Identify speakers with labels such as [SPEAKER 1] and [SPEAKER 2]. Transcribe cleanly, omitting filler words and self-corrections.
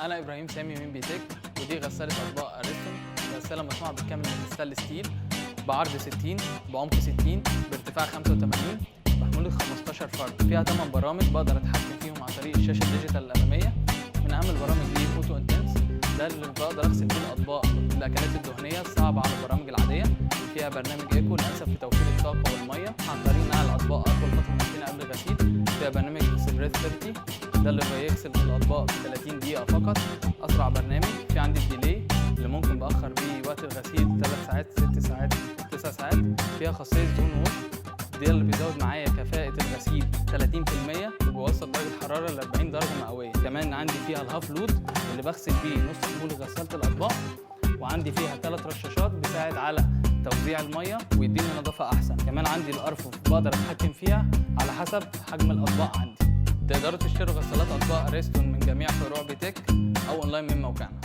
[SPEAKER 1] انا ابراهيم سامي من بيتك، ودي غساله اطباق اريستون. غساله مصنوعه بالكامل من ستانلس ستيل، بعرض 60 بعمق 60 بارتفاع 85 بحموله 15 فرد. فيها 8 برامج بقدر اتحكم فيهم عن طريق الشاشه الديجيتال الاماميه. من اهم البرامج دي اوتو انتنس، ده اللي بقدر اغسل فيه الاطباق الاكلات الدهنيه الصعبه على البرامج العاديه. فيها برنامج ايكو الانسب في توفير الطاقه والميه عن طريق نقل الاطباق اطول فتره ممكنه قبل الغسيل. فيها برنامج اكسبريس 30، ده اللي بيغسل الاطباق في 30 دقيقه فقط، اسرع برنامج. في عندي الديلي اللي ممكن باخر بيه وقت الغسيل 3 ساعات 6 ساعات 9 ساعات. فيها خاصيه زون ووش، ده اللي بيزود معايا كفاءه الغسيل 30% وبيوصل درجه الحراره ل 40 درجه مئويه. كمان عندي فيها الهاف لود اللي بغسل بيه نص حمول غساله الاطباق، وعندي فيها 3 رشاشات بيساعد على توزيع الميه ويديني نظافه احسن. كمان عندي الارفف بقدر اتحكم فيها على حسب حجم الاطباق عندي. تقدروا تشتروا غسالات اطباق اريستون من جميع فروع بيتك او اونلاين من موقعنا.